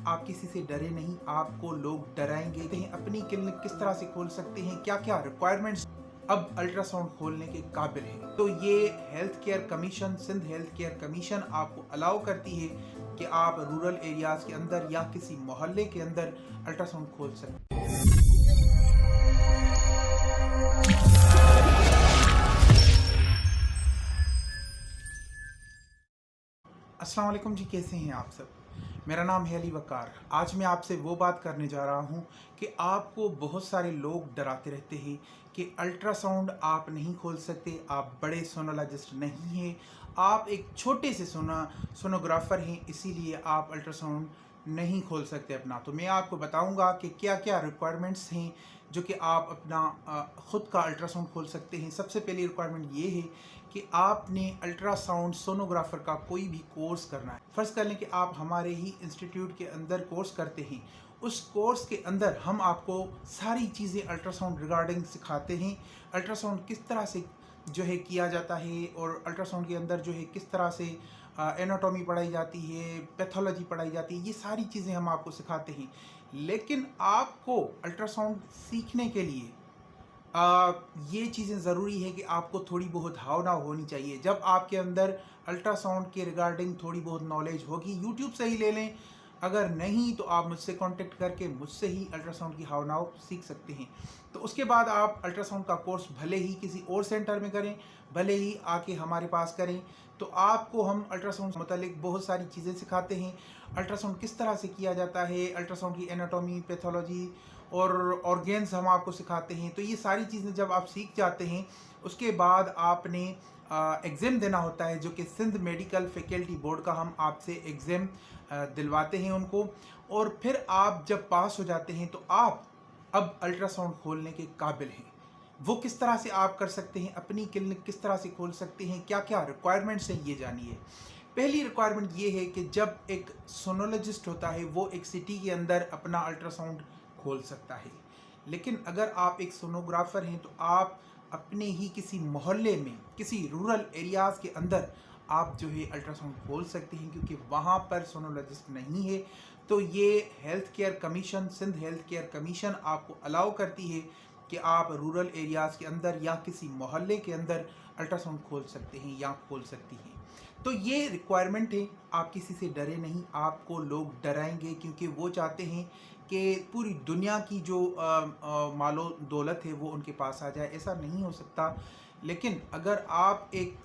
आप किसी से डरे नहीं, आपको लोग डराएंगे। कहीं अपनी क्लिनिक किस तरह से खोल सकते हैं, क्या क्या रिक्वायरमेंट्स अब अल्ट्रासाउंड खोलने के काबिल है। तो ये health care commission, Sindh health care commission आपको अलाउ करती है कि आप रूरल एरियाज के अंदर या किसी मोहल्ले के अंदर अल्ट्रासाउंड खोल सकते हैं। अस्सलाम वालेकुम जी, कैसे हैं आप सब। मेरा नाम है अली वकार। आज मैं आपसे वो बात करने जा रहा हूँ कि आपको बहुत सारे लोग डराते रहते हैं कि अल्ट्रासाउंड आप नहीं खोल सकते, आप बड़े सोनोलॉजिस्ट नहीं हैं, आप एक छोटे से सोनोग्राफर हैं, इसीलिए आप अल्ट्रासाउंड नहीं खोल सकते अपना। तो मैं आपको बताऊंगा कि क्या क्या रिक्वायरमेंट्स हैं जो कि आप अपना ख़ुद का अल्ट्रासाउंड खोल सकते हैं। सबसे पहली रिक्वायरमेंट ये है कि आपने अल्ट्रासाउंड सोनोग्राफर का कोई भी कोर्स करना है। फ़र्ज़ कर लें कि आप हमारे ही इंस्टीट्यूट के अंदर कोर्स करते हैं। उस कोर्स के अंदर हम आपको सारी चीज़ें अल्ट्रासाउंड रिगार्डिंग सिखाते हैं। अल्ट्रासाउंड किस तरह से जो है किया जाता है और अल्ट्रासाउंड के अंदर जो है किस तरह से एनाटॉमी पढ़ाई जाती है, पैथोलॉजी पढ़ाई जाती है, ये सारी चीज़ें हम आपको सिखाते हैं। लेकिन आपको अल्ट्रासाउंड सीखने के लिए ये चीज़ें ज़रूरी है कि आपको थोड़ी बहुत भावना होनी चाहिए। जब आपके अंदर अल्ट्रासाउंड के रिगार्डिंग थोड़ी बहुत नॉलेज होगी, यूट्यूब से ही ले लें, अगर नहीं तो आप मुझसे कांटेक्ट करके मुझसे ही अल्ट्रासाउंड की भावनाओं सीख सकते हैं। तो उसके बाद आप अल्ट्रासाउंड का कोर्स भले ही किसी और सेंटर में करें, भले ही आके हमारे पास करें, तो आपको हम अल्ट्रासाउंड से मुतालिक बहुत सारी चीज़ें सिखाते हैं। अल्ट्रासाउंड किस तरह से किया जाता है, अल्ट्रासाउंड की एनाटॉमी, पैथोलॉजी और ऑर्गेन्स हम आपको सिखाते हैं। तो ये सारी चीज़ें जब आप सीख जाते हैं, उसके बाद आपने एग्ज़ाम देना होता है, जो कि सिंध मेडिकल फैकल्टी बोर्ड का हम आपसे एग्ज़ाम दिलवाते हैं उनको। और फिर आप जब पास हो जाते हैं तो आप अब अल्ट्रासाउंड खोलने के काबिल हैं। वो किस तरह से आप कर सकते हैं, अपनी क्लिनिक किस तरह से खोल सकते हैं, क्या क्या रिक्वायरमेंट्स हैं, ये जानिए। पहली रिक्वायरमेंट ये है कि जब एक सोनोलॉजिस्ट होता है वो एक सिटी के अंदर अपना अल्ट्रासाउंड खोल सकता है। लेकिन अगर आप एक सोनोग्राफर हैं तो आप अपने ही किसी मोहल्ले में, किसी रूरल एरियाज़ के अंदर आप जो है अल्ट्रासाउंड खोल सकते हैं, क्योंकि वहाँ पर सोनोलॉजिस्ट नहीं है। तो ये health care commission, Sindh health care commission आपको अलाउ करती है कि आप रूरल एरियाज़ के अंदर या किसी मोहल्ले के अंदर अल्ट्रासाउंड खोल सकते हैं या खोल सकती हैं। तो ये रिक्वायरमेंट है, आप किसी से डरे नहीं, आपको लोग डराएंगे क्योंकि वो चाहते हैं कि पूरी दुनिया की जो मालो दौलत है वो उनके पास आ जाए। ऐसा नहीं हो सकता। लेकिन अगर आप एक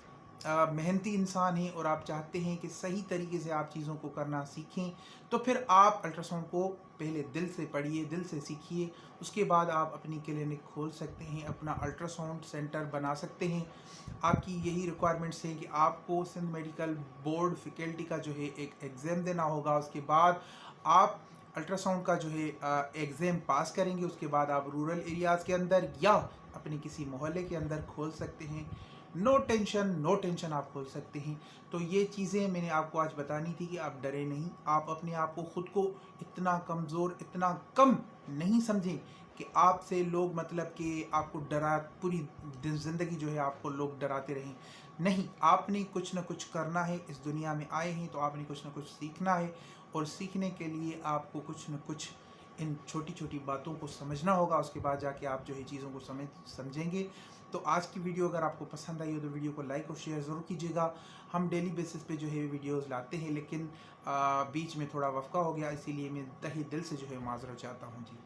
मेहनती इंसान हैं और आप चाहते हैं कि सही तरीके से आप चीज़ों को करना सीखें, तो फिर आप अल्ट्रासाउंड को पहले दिल से पढ़िए, दिल से सीखिए। उसके बाद आप अपनी क्लिनिक खोल सकते हैं, अपना अल्ट्रासाउंड सेंटर बना सकते हैं। आपकी यही रिक्वायरमेंट्स हैं कि आपको सिंध मेडिकल बोर्ड फैकल्टी का जो है एक एग्ज़ाम देना होगा। उसके बाद आप अल्ट्रासाउंड का जो है एग्ज़ाम पास करेंगे। उसके बाद आप रूरल एरियाज़ के अंदर या अपने किसी मोहल्ले के अंदर खोल सकते हैं। नो टेंशन, नो टेंशन, आप खोल सकते हैं। तो ये चीज़ें मैंने आपको आज बतानी थी कि आप डरे नहीं। आप अपने आप को, ख़ुद को इतना कमज़ोर, इतना कम नहीं समझें कि आपसे लोग मतलब कि आपको डरा, पूरी ज़िंदगी जो है आपको लोग डराते रहें। नहीं, आपने कुछ ना कुछ करना है। इस दुनिया में आए हैं तो आपने कुछ ना कुछ सीखना है, और सीखने के लिए आपको कुछ न कुछ इन छोटी छोटी बातों को समझना होगा। उसके बाद जाके आप जो है चीज़ों को समझेंगे। तो आज की वीडियो अगर आपको पसंद आई हो तो वीडियो को लाइक और शेयर ज़रूर कीजिएगा। हम डेली बेसिस पे जो है वीडियोस लाते हैं, लेकिन बीच में थोड़ा वक्फा हो गया, इसीलिए मैं तहे दिल से जो है माज़रत चाहता हूँ जी।